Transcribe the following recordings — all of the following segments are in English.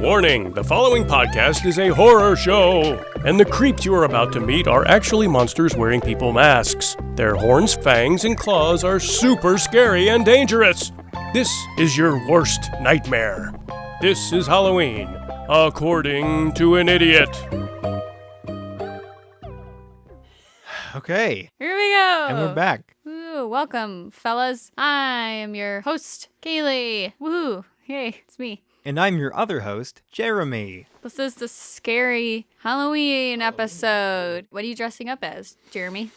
Warning, the following podcast is a horror show, and the creeps you are about to meet are actually monsters wearing people masks. Their horns, fangs, and claws are super scary and dangerous. This is your worst nightmare. This is Halloween, according to an idiot. Okay. Here we go. And we're back. Woo, welcome, fellas. I am your host, Kaylee. Woohoo. Hey, it's me. And I'm your other host, Jeremy. This is the scary Halloween episode. What are you dressing up as, Jeremy?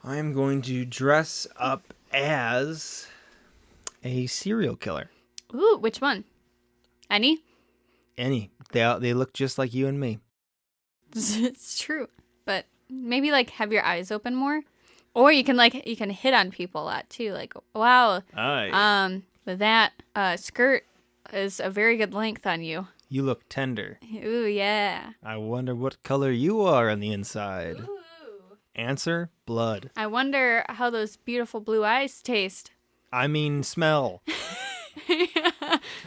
I'm going to dress up as a serial killer. Ooh, which one? Any? Any. They look just like you and me. It's true. But maybe have your eyes open more. Or you can hit on people a lot too. Like, wow. Aye. That skirt is a very good length on you. You look tender. Ooh, yeah. I wonder what color you are on the inside. Ooh. Answer, blood. I wonder how those beautiful blue eyes taste. I mean, smell.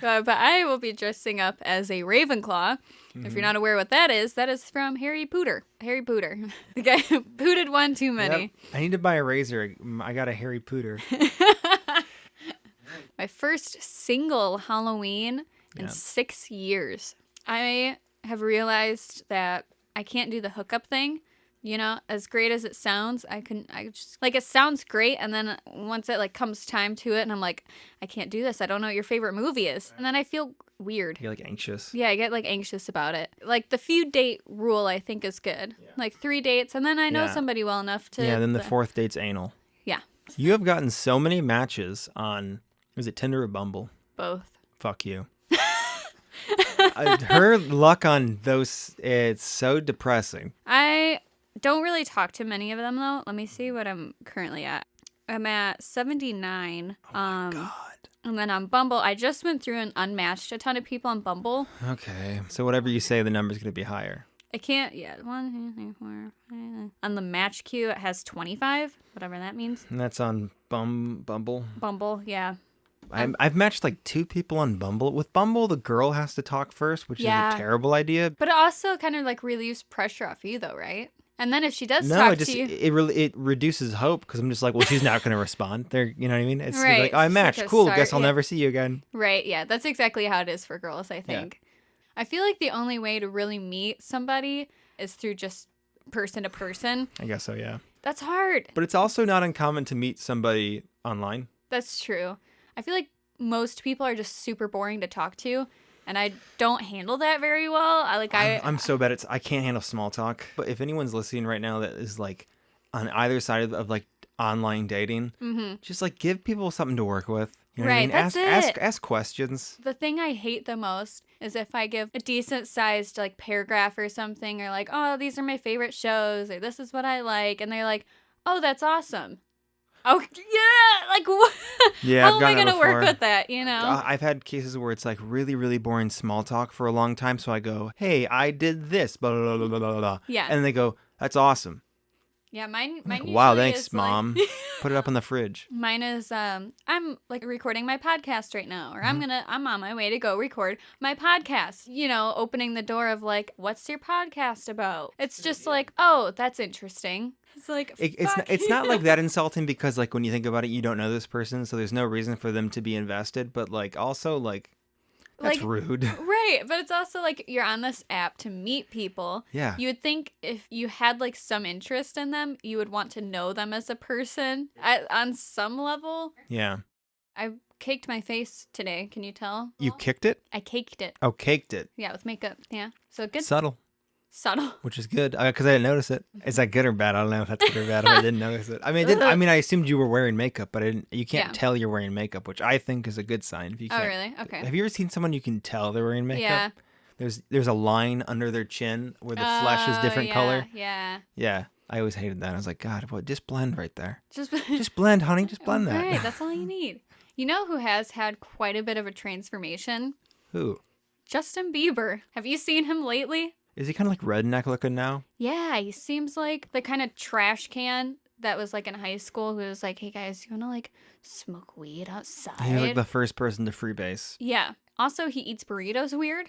But I will be dressing up as a Ravenclaw. Mm-hmm. If you're not aware what that is from Harry Potter. Harry Potter. The guy who pooted one too many. Yep. I need to buy a razor. I got a Harry Potter. My first single Halloween in 6 years. I have realized that I can't do the hookup thing. You know, as great as it sounds, it sounds great, and then once it comes time to it, and I'm like, I can't do this. I don't know what your favorite movie is. And then I feel weird. You're anxious. Yeah, I get anxious about it. The few date rule I think is good. Yeah. 3 dates, and then I know somebody well enough to. Yeah, then the fourth date's anal. Yeah. You have gotten so many matches on, is it Tinder or Bumble? Both. Fuck you. Her luck on those, it's so depressing. I don't really talk to many of them, though. Let me see what I'm currently at. I'm at 79. Oh, my God. And then on Bumble, I just went through and unmatched a ton of people on Bumble. Okay. So whatever you say, the number's going to be higher. I can't, 1, 2, 3, 4, 5. On the match queue, it has 25, whatever that means. And that's on Bumble? Bumble, yeah. I've matched 2 people on Bumble. With Bumble, the girl has to talk first, which is a terrible idea. But it also kind of relieves pressure off you, though, right? And then if she does talk to you... it reduces hope, because I'm just well, she's not going to respond. You know what I mean? It's right. I matched. Cool, guess I'll never see you again. Right, yeah. That's exactly how it is for girls, I think. Yeah. I feel like the only way to really meet somebody is through just person to person. I guess so, yeah. That's hard. But it's also not uncommon to meet somebody online. That's true. I feel like most people are just super boring to talk to. And I don't handle that very well. I'm so bad at I can't handle small talk. But if anyone's listening right now that is on either side of online dating, just give people something to work with. You know right, what I mean? that's it. Ask questions. The thing I hate the most is if I give a decent sized paragraph or something, or oh, these are my favorite shows, or this is what I like, and they're like, oh, that's awesome. Oh, yeah, what? Yeah, how am I going to work with that, you know? I've had cases where it's really, really boring small talk for a long time, so I go, hey, I did this, blah, blah, blah, blah, blah, blah. Yeah. And they go, that's awesome. Yeah, mine wow, thanks, Mom. Put it up on the fridge. Mine is, I'm recording my podcast right now, or I'm on my way to go record my podcast. You know, opening the door of what's your podcast about? It's just oh, that's interesting. It's it's not that insulting, because when you think about it, you don't know this person, so there's no reason for them to be invested. But also that's rude. Right, but it's also you're on this app to meet people. Yeah. You would think if you had some interest in them, you would want to know them as a person on some level. Yeah. I caked my face today. Can you tell? You kicked it? I caked it. Oh, caked it. Yeah, with makeup. Yeah. So good. Subtle. Which is good, because I didn't notice it. Is that good or bad? I don't know if that's good or bad. I didn't notice it. I mean, I assumed you were wearing makeup, but you can't tell you're wearing makeup, which I think is a good sign. If you can't. Oh, really? Okay. Have you ever seen someone you can tell they're wearing makeup? Yeah. There's a line under their chin where the flesh is different color. Yeah. Yeah. I always hated that. I was like, God, just blend right there. Just blend, honey. Just blend that. Right. That's all you need. You know who has had quite a bit of a transformation? Who? Justin Bieber. Have you seen him lately? Is he kind of redneck looking now? Yeah, he seems like the kind of trash can that was like in high school who was like, hey guys, you want to like smoke weed outside? He was like the first person to freebase. Yeah. Also, he eats burritos weird.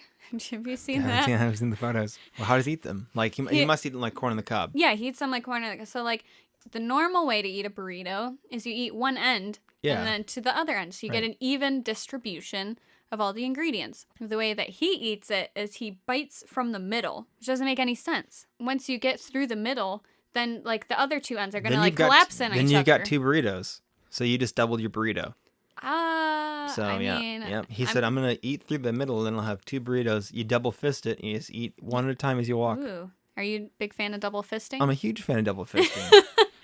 Have you seen that? Yeah, I've seen the photos. Well, how does he eat them? Like he must eat them like corn on the cob. Yeah, he eats them like corn on the cob. So like the normal way to eat a burrito is you eat one end and then to the other end. So you get an even distribution of all the ingredients. The way that he eats it is he bites from the middle, which doesn't make any sense. Once you get through the middle, then like the other two ends are going to like collapse in each other. Then you've got 2 burritos. So you just doubled your burrito. So I mean, He said, I'm going to eat through the middle, then I'll have 2 burritos. You double fist it, and you just eat one at a time as you walk. Ooh. Are you a big fan of double fisting? I'm a huge fan of double fisting.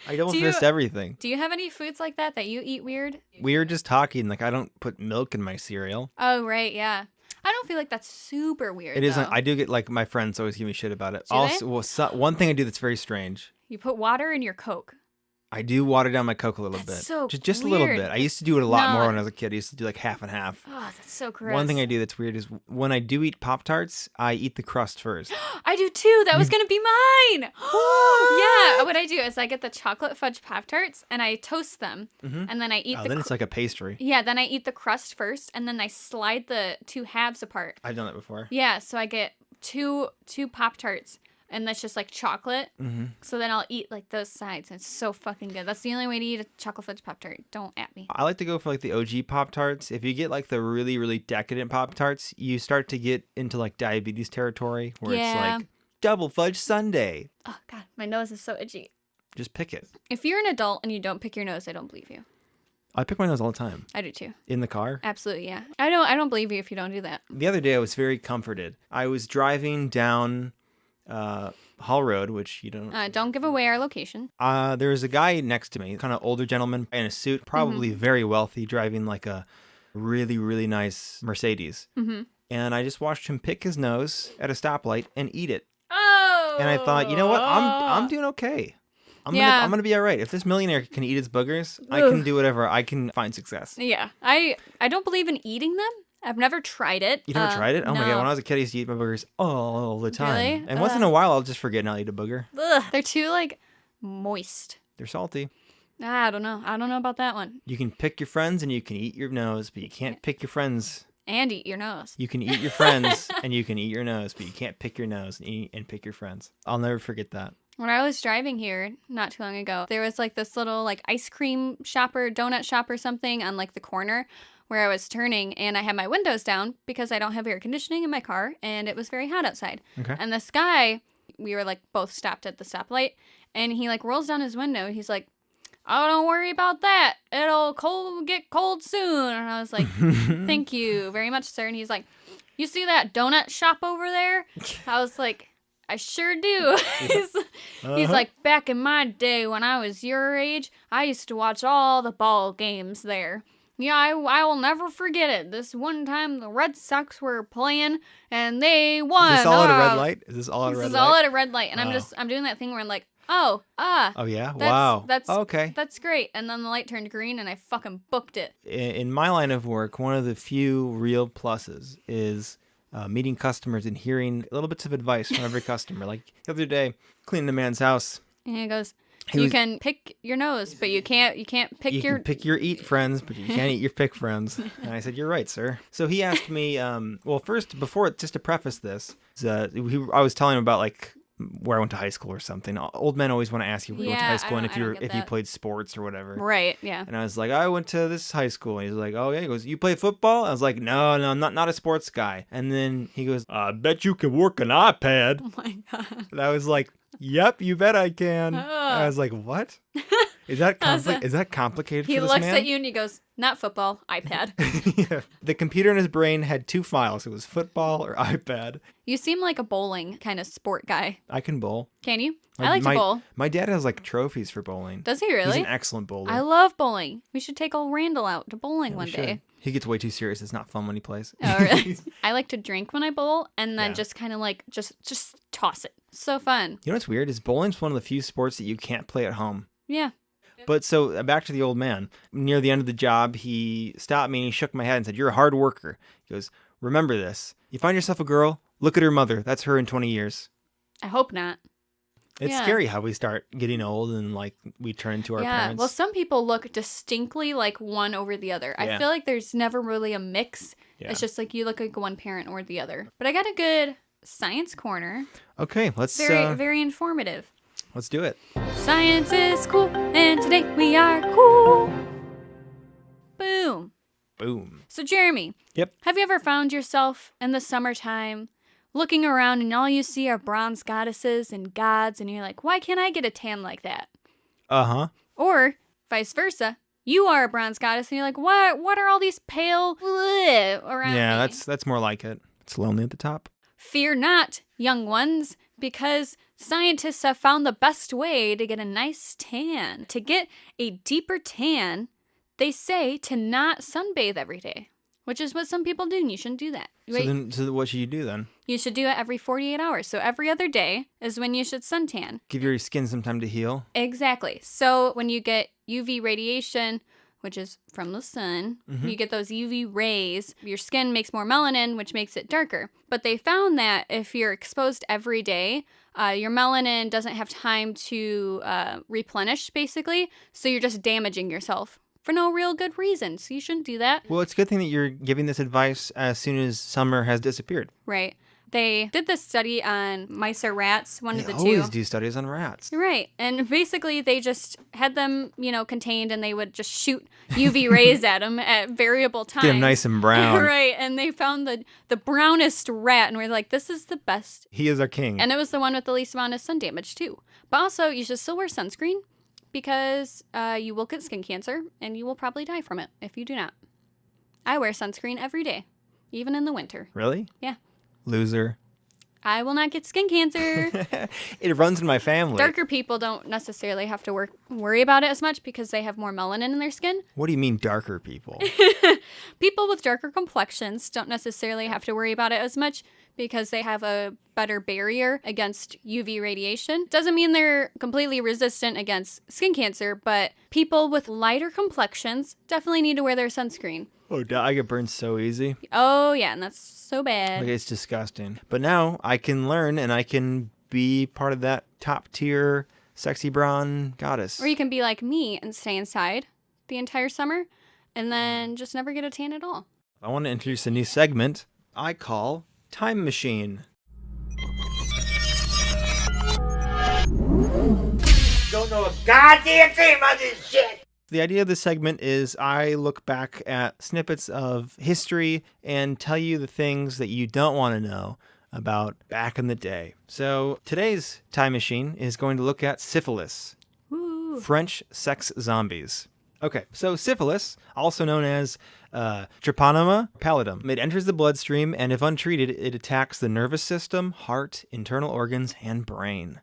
I double fist everything. Do you have any foods like that you eat weird? We were just talking, like I don't put milk in my cereal. Oh, right, yeah. I don't feel like that's super weird. It isn't. Though. I do get like my friends always give me shit about it. Do Also, they? One thing I do that's very strange. You put water in your Coke. I do water down my Coke a little bit. So just a little weird. bit. I used to do it a lot more when I was a kid. I used to do like half and half. Oh, that's so gross. One thing I do that's weird is when I do eat Pop-Tarts, I eat the crust first. I do too. That was going to be mine. Yeah. What I do is I get the chocolate fudge Pop-Tarts and I toast them. And then I eat then it's like a pastry. Yeah, then I eat the crust first and then I slide the 2 halves apart. I've done that before. Yeah, so I get two Pop-Tarts. And that's just like chocolate. So then I'll eat like those sides. And it's so fucking good. That's the only way to eat a chocolate fudge Pop-Tart. Don't at me. I like to go for like the OG Pop-Tarts. If you get like the really, really decadent Pop-Tarts, you start to get into like diabetes territory where it's like double fudge sundae. Oh, God. My nose is so itchy. Just pick it. If you're an adult and you don't pick your nose, I don't believe you. I pick my nose all the time. I do too. In the car? Absolutely, yeah. I don't believe you if you don't do that. The other day I was very comforted. I was driving down Hall Road, which you don't... don't give away our location. There was a guy next to me, kind of older gentleman in a suit, probably very wealthy, driving like a really, really nice Mercedes. And I just watched him pick his nose at a stoplight and eat it. Oh! And I thought, you know what? I'm doing okay. I'm gonna be all right. If this millionaire can eat his boogers, I can do whatever. I can find success. Yeah. I don't believe in eating them. I've never tried it. You never tried it? Oh no. my God. When I was a kid, I used to eat my boogers all the time. Really? And once in a while, I'll just forget and I'll eat a booger. Ugh, they're too, like, moist. They're salty. I don't know. I don't know about that one. You can pick your friends and you can eat your nose, but you can't pick your friends. And eat your nose. You can eat your friends and you can eat your nose, but you can't pick your nose and pick your friends. I'll never forget that. When I was driving here not too long ago, there was like this little like ice cream shop or donut shop or something on like the corner where I was turning, and I had my windows down because I don't have air conditioning in my car and it was very hot outside. Okay. And this guy, we were like both stopped at the stoplight, and he like rolls down his window. He's like, "Oh, don't worry about that. It'll get cold soon." And I was like, "Thank you very much, sir." And he's like, "You see that donut shop over there?" I was like, "I sure do." He's like, "Back in my day when I was your age, I used to watch all the ball games there. Yeah, I will never forget it. This one time the Red Sox were playing and they won." Is this all at a red light? Is this all at a red light? This is all at a red light. And I'm doing that thing where I'm like, "Oh, oh yeah? Wow. That's okay. That's great." And then the light turned green and I fucking booked it. In my line of work, one of the few real pluses is meeting customers and hearing little bits of advice from every customer. Like the other day, cleaning a man's house. And he goes, "You can pick your nose, but you can't pick you your..." can pick your eat friends, but you can't eat your pick friends. And I said, "You're right, sir." So he asked me, well, first, just to preface this, I was telling him about like where I went to high school or something. Old men always want to ask you where you went to high school and if you played sports or whatever. Right, yeah. And I was like, "I went to this high school." And he's like, "Oh yeah." He goes, "You play football?" I was like, No, I'm not a sports guy." And then he goes, "I bet you can work an iPad." Oh my God. And I was like, "Yep, you bet I can." I was like, "What? Is that complicated for He this looks man?" at you and he goes, "Not football, iPad." Yeah. The computer in his brain had 2 files. It was football or iPad. You seem like a bowling kind of sport guy. I can bowl. Can you? I like to bowl. My dad has like trophies for bowling. Does he really? He's an excellent bowler. I love bowling. We should take old Randall out to bowling one day. He gets way too serious. It's not fun when he plays. Oh, really? I like to drink when I bowl and then just kind of like just toss it. So fun. You know what's weird is bowling's one of the few sports that you can't play at home. Yeah. But so back to the old man. Near the end of the job, he stopped me and he shook my head and said, "You're a hard worker." He goes, "Remember this. You find yourself a girl, look at her mother. That's her in 20 years. I hope not. It's scary how we start getting old and like we turn into our parents. Well, some people look distinctly like one over the other. I feel like there's never really a mix. Yeah. It's just like you look like one parent or the other. But I got a good science corner. Okay, let's... Very informative. Let's do it. Science is cool, and today we are cool. Boom. Boom. So, Jeremy. Yep. Have you ever found yourself in the summertime looking around and all you see are bronze goddesses and gods, and you're like, why can't I get a tan like that? Uh-huh. Or vice versa. You are a bronze goddess, and you're like, what are all these pale around me? Yeah, that's more like it. It's lonely at the top. Fear not, young ones, because scientists have found the best way to get a nice tan. To get a deeper tan, they say to not sunbathe every day, which is what some people do, and you shouldn't do that. So what should you do then? You should do it every 48 hours. So every other day is when you should suntan. Give your skin some time to heal. Exactly. So when you get UV radiation, which is from the sun, you get those UV rays, your skin makes more melanin, which makes it darker. But they found that if you're exposed every day, your melanin doesn't have time to replenish, basically. So you're just damaging yourself for no real good reason. So you shouldn't do that. Well, it's a good thing that you're giving this advice as soon as summer has disappeared. Right. They did this study on mice or rats, one of the two. They always do studies on rats. Right. And basically they just had them, contained, and they would just shoot UV rays at them at variable times. Get them nice and brown. Right. And they found the brownest rat, and we're like, this is the best. He is our king. And it was the one with the least amount of sun damage, too. But also, you should still wear sunscreen because you will get skin cancer, and you will probably die from it if you do not. I wear sunscreen every day, even in the winter. Really? Yeah. Loser. I will not get skin cancer. It runs in my family. Darker people don't necessarily have to worry about it as much because they have more melanin in their skin. What do you mean darker people? People with darker complexions don't necessarily have to worry about it as much because they have a better barrier against UV radiation. Doesn't mean they're completely resistant against skin cancer, but people with lighter complexions definitely need to wear their sunscreen. Oh, I get burned so easy. Oh, yeah, and that's so bad. Like, it's disgusting. But now I can learn and I can be part of that top tier sexy brown goddess. Or you can be like me and stay inside the entire summer and then just never get a tan at all. I want to introduce a new segment I call Time Machine. Don't know a goddamn thing about this shit. The idea of this segment is I look back at snippets of history and tell you the things that you don't want to know about back in the day. So today's time machine is going to look at syphilis. Ooh. French sex zombies. Okay, so syphilis, also known as Treponema pallidum. It enters the bloodstream, and if untreated, it attacks the nervous system, heart, internal organs, and brain.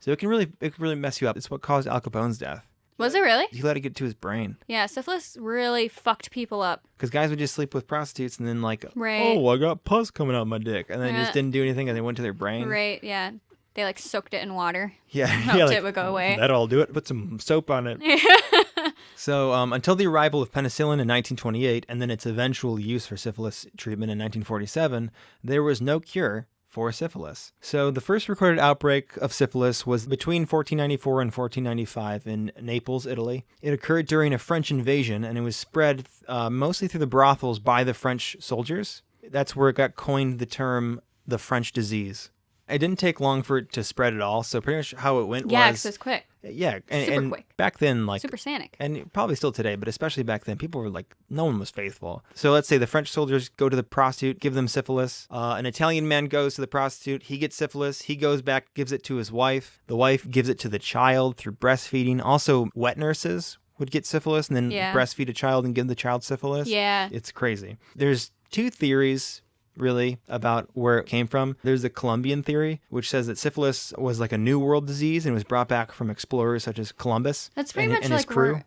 So it can really mess you up. It's what caused Al Capone's death. Was it really? He let it get to his brain. Yeah, syphilis really fucked people up. Because guys would just sleep with prostitutes and then right. Oh, I got pus coming out my dick. And then just didn't do anything and they went to their brain. Right, yeah. They soaked it in water. Yeah. Hoped it would go away. That'll do it. Put some soap on it. So until the arrival of penicillin in 1928 and then its eventual use for syphilis treatment in 1947, there was no cure for syphilis. So the first recorded outbreak of syphilis was between 1494 and 1495 in Naples, Italy. It occurred during a French invasion, and it was spread mostly through the brothels by the French soldiers. That's where it got coined the term the French disease. It didn't take long for it to spread at all, so pretty much how it went was... Yeah, because it was quick. Yeah, Super quick. Back then, Supersonic. and probably still today, but especially back then, people were no one was faithful. So let's say the French soldiers go to the prostitute, give them syphilis. An Italian man goes to the prostitute, he gets syphilis, he goes back, gives it to his wife. The wife gives it to the child through breastfeeding. Also, wet nurses would get syphilis and then breastfeed a child and give the child syphilis. Yeah. It's crazy. There's two theories really about where it came from. There's the Columbian theory, which says that syphilis was like a New World disease and was brought back from explorers such as Columbus. That's pretty much his crew.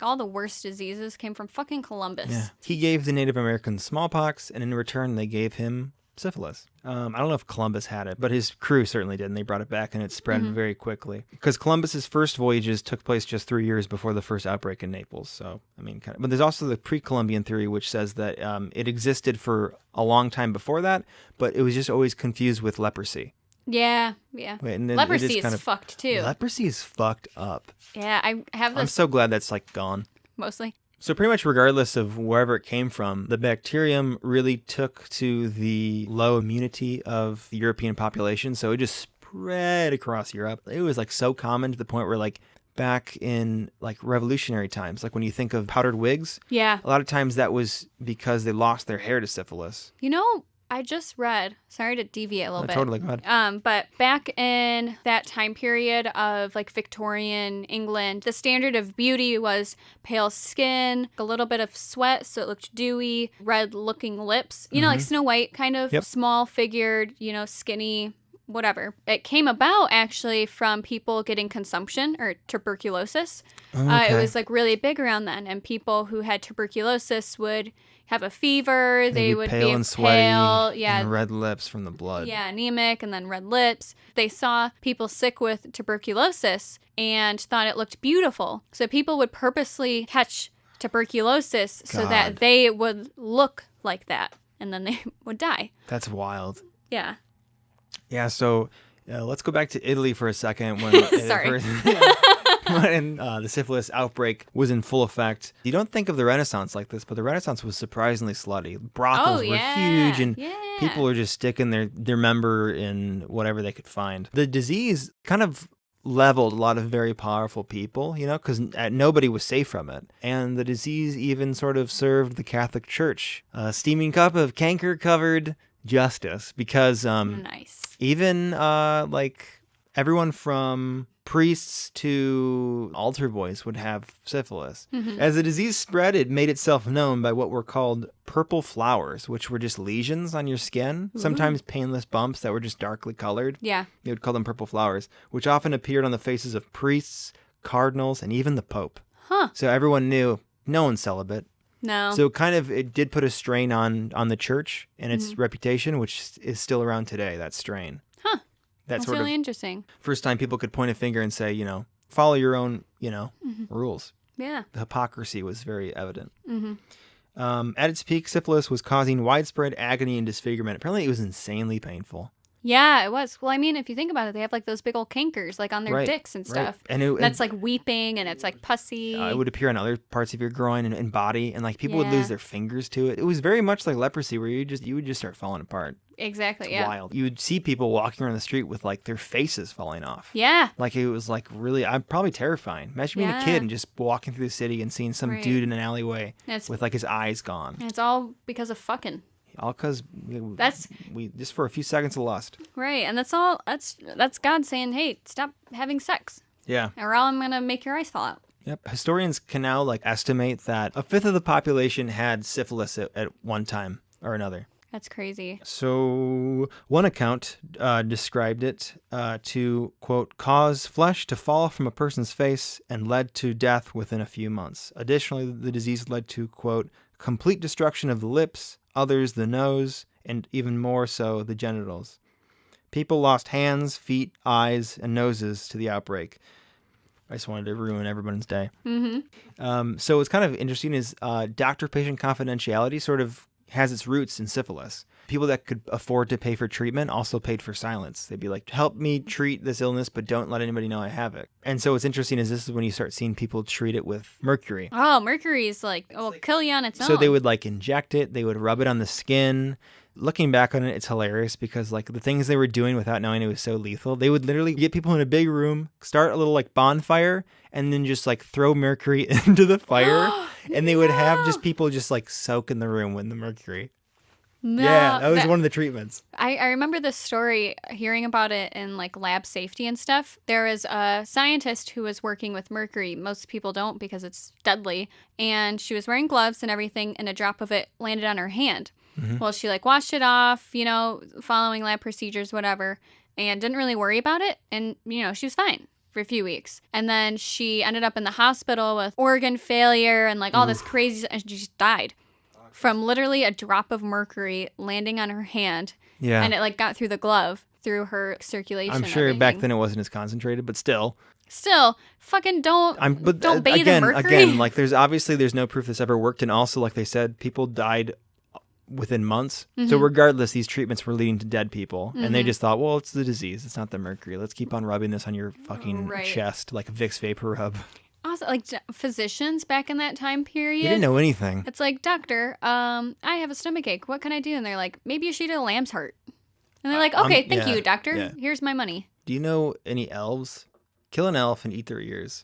All the worst diseases came from fucking Columbus. Yeah. He gave the Native Americans smallpox, and in return, they gave him syphilis. I don't know if Columbus had it, but his crew certainly did, and they brought it back, and it spread very quickly. Because Columbus's first voyages took place just 3 years before the first outbreak in Naples. So, but there's also the pre-Columbian theory, which says that it existed for a long time before that, but it was just always confused with leprosy. Yeah, yeah. Wait, and then Leprosy it is fucked too. Leprosy is fucked up. Yeah, I have I'm this so glad that's like gone. mostly. So pretty much regardless of wherever it came from, the bacterium really took to the low immunity of the European population. So it just spread across Europe. It was like so common to the point where like back in like revolutionary times, like when you think of powdered wigs, Yeah. a lot of times that was because they lost their hair to syphilis. You know, I just read, sorry to deviate a little bit. Totally, go ahead. But back in that time period of like Victorian England, the standard of beauty was pale skin, a little bit of sweat so it looked dewy, red looking lips, you know, like Snow White kind of, Yep. small figured, you know, skinny, whatever. It came about actually from people getting consumption or tuberculosis. It was like really big around then, and people who had tuberculosis would have a fever. They would pale be and sweaty, pale, yeah, and red lips from the blood. yeah, anemic, and then red lips. They saw people sick with tuberculosis and thought it looked beautiful. So people would purposely catch tuberculosis so that God. they would look like that, and then they would die. That's wild. Yeah. Yeah, so let's go back to Italy for a second. When Sorry. when the syphilis outbreak was in full effect. You don't think of the Renaissance like this, but the Renaissance was surprisingly slutty. Brothels were huge, and people were just sticking their member in whatever they could find. The disease kind of leveled a lot of very powerful people, you know, because nobody was safe from it. And the disease even sort of served the Catholic Church a steaming cup of canker-covered justice, because Nice. even like everyone from priests to altar boys would have syphilis. As the disease spread, it made itself known by what were called purple flowers, which were just lesions on your skin, sometimes painless bumps that were just darkly colored. Yeah. They would call them purple flowers, which often appeared on the faces of priests, cardinals, and even the Pope. Huh. So everyone knew no one's celibate. No. So it did put a strain on the church and its reputation, which is still around today, that strain. Huh. That's That's really interesting. first time people could point a finger and say, you know, follow your own, you know, rules. Yeah. The hypocrisy was very evident. At its peak, syphilis was causing widespread agony and disfigurement. Apparently, it was insanely painful. Yeah, it was. Well, I mean, if you think about it, they have like those big old cankers like on their Right, dicks and right. stuff. And That's like weeping and it's like pussy. it would appear on other parts of your groin and body, and like people would Yeah. lose their fingers to it. It was very much like leprosy, where you would just start falling apart. Exactly. Yeah. Wild. You would see people walking around the street with like their faces falling off. Yeah. Like it was like really, I'm probably terrifying. Imagine being a Yeah. kid and just walking through the city and seeing some Right. dude in an alleyway It's with like his eyes gone. it's all because of fucking. All because That's we just for a few seconds of lust. right, and that's all. That's God saying, "Hey, stop having sex, Yeah. or I'm gonna make your eyes fall out." Yep. Historians can now like estimate that a fifth of the population had syphilis at one time or another. That's crazy. So one account described it to, quote, cause flesh to fall from a person's face and led to death within a few months. Additionally, the disease led to, quote, complete destruction of the lips, others the nose, and even more so the genitals. People lost hands, feet, eyes, and noses to the outbreak. I just wanted to ruin everyone's day. So what's kind of interesting is doctor-patient confidentiality sort of has its roots in syphilis. People that could afford to pay for treatment also paid for silence. They'd be like, help me treat this illness, but don't let anybody know I have it. And so what's interesting is this is when you start seeing people treat it with mercury. Oh, mercury's like, will kill you on its own. So they would like inject it, they would rub it on the skin. Looking back on it, it's hilarious because like the things they were doing without knowing it was so lethal. They would literally get people in a big room, start a little like bonfire, and then just like throw mercury into the fire. And they would have just people just like soak in the room with the mercury. No, Yeah, that was one of the treatments. I remember this story, hearing about it in like lab safety and stuff. There was a scientist who was working with mercury. Most people don't because it's deadly. And she was wearing gloves and everything, and a drop of it landed on her hand. Well, she like washed it off, you know, following lab procedures, whatever, and didn't really worry about it. And, you know, she was fine for a few weeks. And then she ended up in the hospital with organ failure and like all this crazy, and she just died from literally a drop of mercury landing on her hand. Yeah. And it like got through the glove, through her circulation. I'm and sure back everything. then it wasn't as concentrated, but still. Still, fucking don't bathe in mercury. Again, like there's no proof this ever worked. And also, like they said, people died within months. So regardless, these treatments were leading to dead people. And they just thought, well, it's the disease. It's not the mercury. Let's keep on rubbing this on your fucking chest like a Vicks Vapor Rub. Also, like physicians back in that time period. They didn't know anything. It's like, doctor, I have a stomach ache. What can I do? And they're like, maybe you should eat a lamb's heart. And they're like, okay, thank you, doctor. Yeah. Here's my money. Do you know any elves? Kill an elf and eat their ears.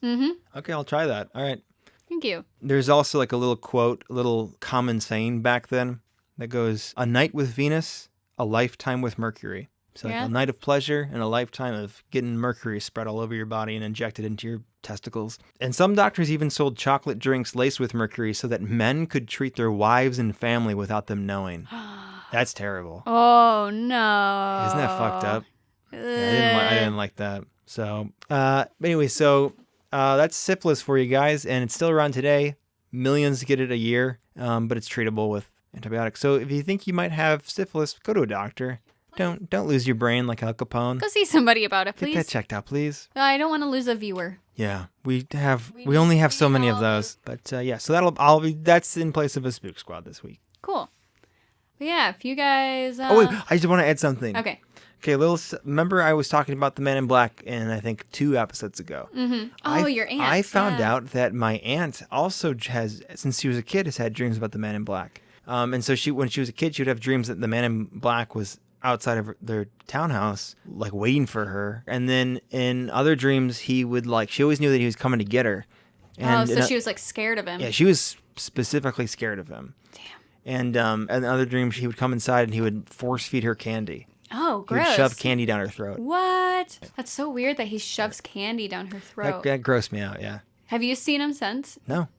Okay, I'll try that. All right. Thank you. There's also like a little quote, a little common saying back then that goes, a night with Venus, a lifetime with Mercury. So like a night of pleasure and a lifetime of getting mercury spread all over your body and injected into your testicles. And some doctors even sold chocolate drinks laced with mercury so that men could treat their wives and family without them knowing. That's terrible. Oh, no. Isn't that fucked up? I didn't like that. So, anyway, that's syphilis for you guys, and it's still around today. Millions get it a year, but it's treatable with antibiotics. So if you think you might have syphilis, go to a doctor. Don't lose your brain like Al Capone. Go see somebody about it, please. Get that checked out, please. I don't want to lose a viewer. Yeah, we only have so many of those. But so that's in place of a Spook Squad this week. Cool. But yeah, if you guys. Oh wait, I just want to add something. Okay. Okay, remember I was talking about the Man in Black in I think 2 episodes ago. Oh, your aunt. I found out that my aunt also has, since she was a kid, has had dreams about the Man in Black. And so when she was a kid, she would have dreams that the Man in Black was outside of their townhouse, like waiting for her. And then in other dreams, she always knew that he was coming to get her. And so she was like scared of him. Yeah, she was specifically scared of him. Damn. And in other dreams, he would come inside and he would force feed her candy. Oh, He gross. would shove candy down her throat. What? That's so weird that he shoves candy down her throat. That grossed me out, yeah. Have you seen him since? No.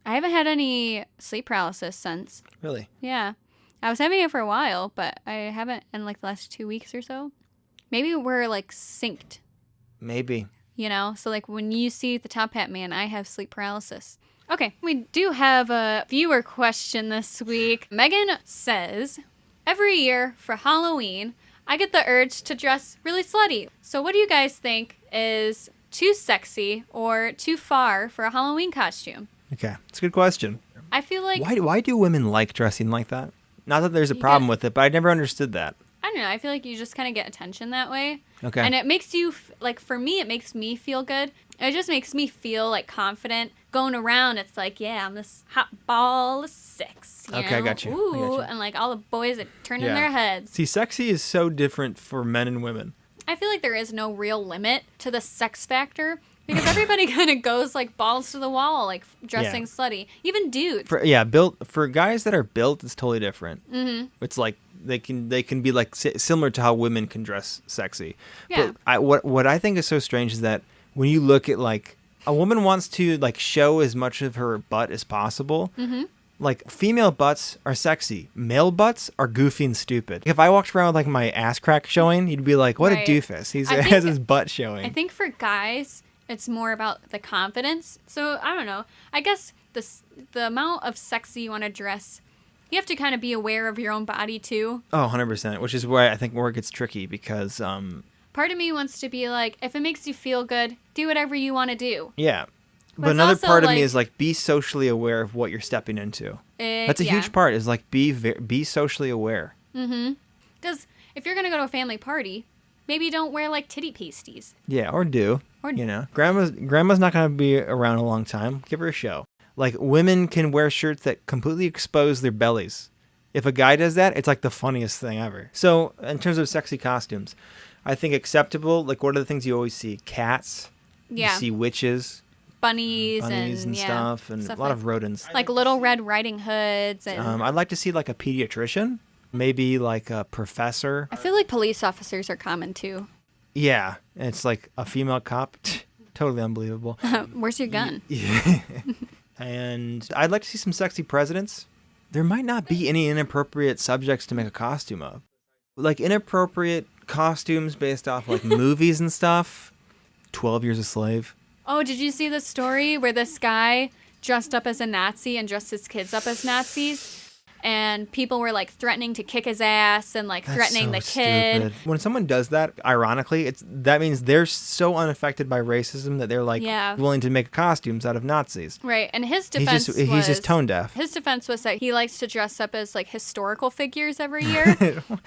I haven't had any sleep paralysis since. Really? Yeah. I was having it for a while, but I haven't in like the last 2 weeks or so. Maybe we're like synced. Maybe. You know? So like when you see the Top Hat Man, I have sleep paralysis. Okay, we do have a viewer question this week. Megan says, every year for Halloween, I get the urge to dress really slutty. So what do you guys think is too sexy or too far for a Halloween costume? Okay, it's a good question. I feel like... Why do women like dressing like that? Not that there's a problem with it, but I never understood that. I don't know. I feel like you just kind of get attention that way. Okay. And it makes you, like, for me, it makes me feel good. It just makes me feel, like, confident. Going around, it's like, yeah, I'm this hot ball of sex. You know? I got you. Ooh, and, like, all the boys are turning their heads. See, sexy is so different for men and women. I feel like there is no real limit to the sex factor. Because everybody kind of goes, like, balls to the wall, like, dressing slutty. Even dudes. For guys that are built, it's totally different. Mm-hmm. It's like they can be, like, similar to how women can dress sexy. Yeah. But what I think is so strange is that when you look at, like, a woman wants to, like, show as much of her butt as possible. Mm-hmm. Like, female butts are sexy. Male butts are goofy and stupid. If I walked around with, like, my ass crack showing, you'd be like, what a doofus. He has his butt showing. I think for guys... it's more about the confidence. So, I don't know. I guess the amount of sexy you want to dress, you have to kind of be aware of your own body, too. Oh, 100%, which is where I think it gets tricky because... part of me wants to be like, if it makes you feel good, do whatever you want to do. Yeah. But another part of me is, like, be socially aware of what you're stepping into. That's a huge part, is, like, be socially aware. Mm-hmm. Because if you're going to go to a family party... maybe don't wear, like, titty pasties. Yeah, or do. You know, grandma's not going to be around a long time. Give her a show. Like, women can wear shirts that completely expose their bellies. If a guy does that, it's, like, the funniest thing ever. So, in terms of sexy costumes, I think acceptable, like, what are the things you always see? Cats. Yeah. You see witches. Bunnies and stuff, and a lot of rodents. Like Little Red Riding Hoods. And I'd like to see, like, a pediatrician. Maybe like a professor. I feel like police officers are common too. Yeah, it's like a female cop. Totally unbelievable. Where's your gun? Yeah. And I'd like to see some sexy presidents. There might not be any inappropriate subjects to make a costume of. Like inappropriate costumes based off like movies and stuff. 12 Years a Slave. Oh, did you see the story where this guy dressed up as a Nazi and dressed his kids up as Nazis? and people were like threatening to kick his ass and like That's threatening the so kid. stupid. When someone does that, ironically, that means they're so unaffected by racism that they're like willing to make costumes out of Nazis. Right, and his defense He's just tone deaf. His defense was that he likes to dress up as like historical figures every year.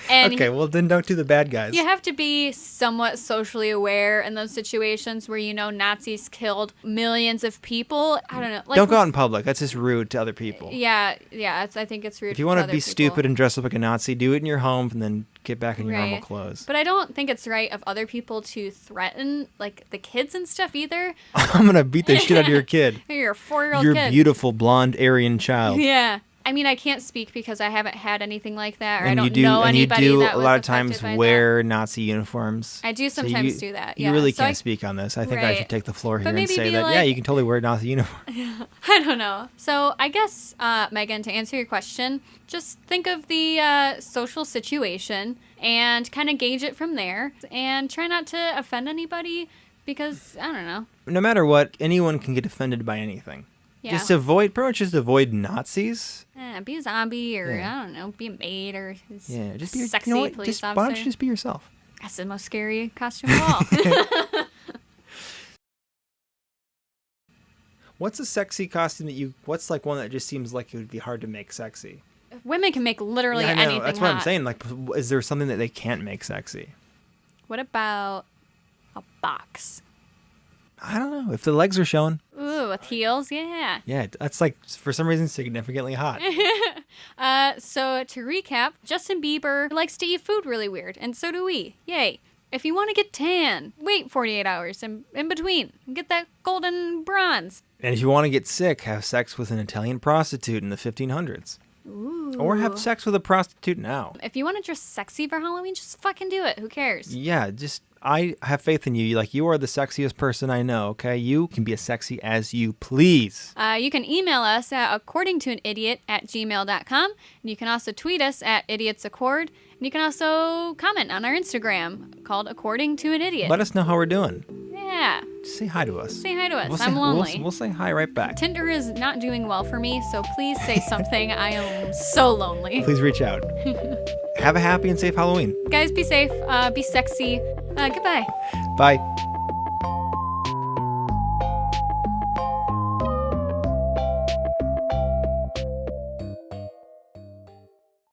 And okay, well then don't do the bad guys. you have to be somewhat socially aware in those situations where you know Nazis killed millions of people. I don't know. Like, don't go out in public. That's just rude to other people. Yeah. I think it's rude. If you want to be people. stupid and dress up like a Nazi, do it in your home and then get back in your normal Right. clothes. But I don't think it's right of other people to threaten like the kids and stuff either. I'm gonna beat the shit out of your kid. You're a 4-year-old Your kid. beautiful blonde Aryan child. Yeah. I mean, I can't speak because I haven't had anything like that, or And I you don't do, know and you anybody do that a was lot of affected times by wear Nazi uniforms. I do So sometimes you, do that. You Yeah. really So can't speak on this. I think I Right. should take the floor But here and maybe say be that like- yeah, you can totally wear a Nazi uniform. I don't know. So I guess, Megan, to answer your question, just think of the social situation and kind of gauge it from there, and try not to offend anybody because I don't know. No matter what, anyone can get offended by anything. Yeah. Just pretty much avoid Nazis. Be a zombie, or Yeah. I don't know, be a maid, or Yeah, just be sexy you know what? police Just, officer. why don't you just be yourself? That's the most scary costume of all. What's a sexy costume what's like one that just seems like it would be hard to make sexy? Women can make literally Yeah, I know. anything That's what I'm hot. saying. Like, is there something that they can't make sexy? What about a box? I don't know. If the legs are showing, Ooh, with heels, yeah. yeah, that's like for some reason significantly hot. So to recap, Justin Bieber likes to eat food really weird, and so do we. Yay. If you want to get tan, wait 48 hours in between and get that golden bronze. And if you want to get sick, have sex with an Italian prostitute in the 1500s. Ooh. Or have sex with a prostitute now. If you want to dress sexy for Halloween, just fucking do it. Who cares? Yeah, I have faith in you. Like, you are the sexiest person I know, okay? You can be as sexy as you please. You can email us at accordingtoanidiot@gmail.com. And you can also tweet us at idiotsaccord. And you can also comment on our Instagram called According to an Idiot. Let us know how we're doing. Yeah. Just say hi to us. Say hi to us. We'll I'm lonely. We'll say hi right back. Tinder is not doing well for me, so please say something. I am so lonely. Please reach out. Have a happy and safe Halloween. Guys, be safe. Be sexy. Goodbye. Bye.